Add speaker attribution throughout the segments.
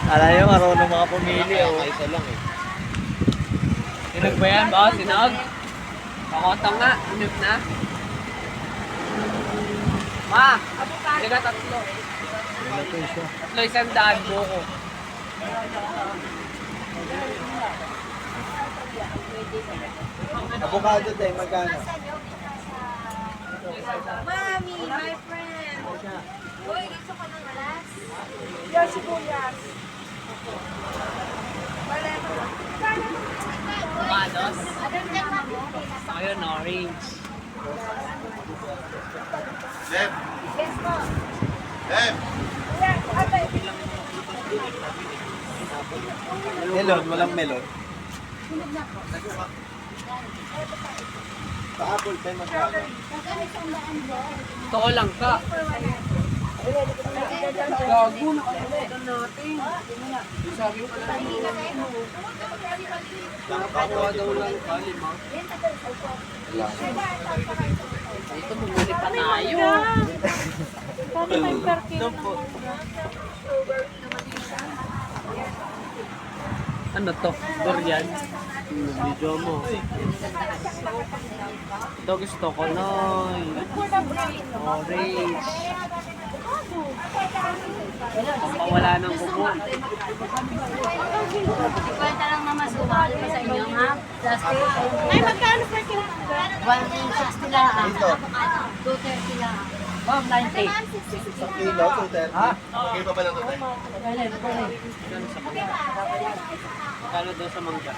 Speaker 1: Alam nyo, marunong mga pumili. Oh.
Speaker 2: Isa lang eh.
Speaker 3: Sinag ba yan, boss? Sinag? Pakota nga. Sinag na. Ma! Hindi ka tatlo. Tatlo 100 buko.
Speaker 2: Avocado tayo, magkano?
Speaker 4: Mami, my friend. Uy, gusto ko ng alas. Yes, sibuyas.
Speaker 3: Manos. Ayun, orange.
Speaker 2: Lem!
Speaker 4: Yes po.
Speaker 2: Lem!
Speaker 4: Yan, ate.
Speaker 2: Melon, walang melon. Sa apple tayo, magkano?
Speaker 3: Toko lang ka. Gago na kalimutan natin. Sabi ko lang nakakuha daw lang ka, 5. Ito, bumili pa tayo.
Speaker 4: Paano may per kilo ng
Speaker 3: Ano to? Durian? Video mo. Ito gusto ko, Noy. Orange. Pampawala ng kuko.
Speaker 5: Kwenta lang naman sumali pa sa inyo, ha? Plastic.
Speaker 4: Ay, magkano per kilo?
Speaker 5: 160 lang. 230 lang.
Speaker 3: Ma'am, 90.
Speaker 2: Isang kilo, 230. Ha? Okay pa ba lang ito tayo?
Speaker 3: Kano daw sa mangga?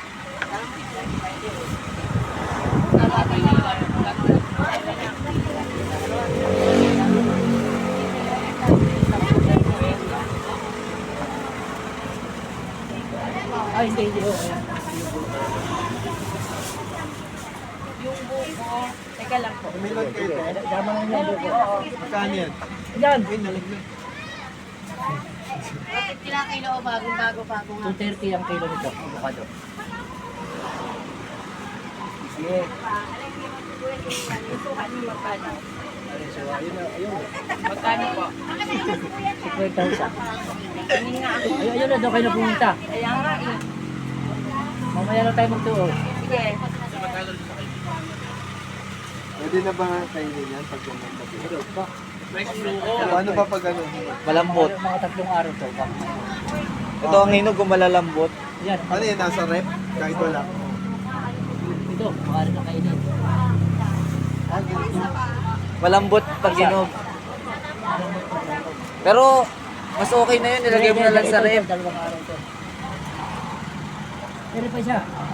Speaker 3: Ay, hindi.
Speaker 4: Yung buko. Teka lang po.
Speaker 2: Melon kayo tayo.
Speaker 1: Dama na yung buko.
Speaker 2: Magkano yan?
Speaker 1: Yan.
Speaker 2: Uy, nalaglag.
Speaker 5: Ilang kilo o bago nga.
Speaker 1: 230 ang kilo nito. Avocado. Sige.
Speaker 3: Magkano po?
Speaker 1: 50,000. Ayun na daw kayo na pumunta.
Speaker 4: Kaya nga eh.
Speaker 1: Mamaya na tayo magtuo.
Speaker 4: Sige.
Speaker 2: Pwede na ba kainin yan pag ganun tabi?
Speaker 3: May suko.
Speaker 2: Paano ba pag ano?
Speaker 1: Malambot. Mga 3 araw to. Ito ang hinog kung malalambot. Yan.
Speaker 2: Ano yan, nasa rep? Kahit wala.
Speaker 1: Ito, maaari na kainin.
Speaker 2: Ah, ganito.
Speaker 1: Malambot pag hinog. Pero, mas okay na yun. Nilagay mo na lang sa rep. 2 araw to. Pero pa siya.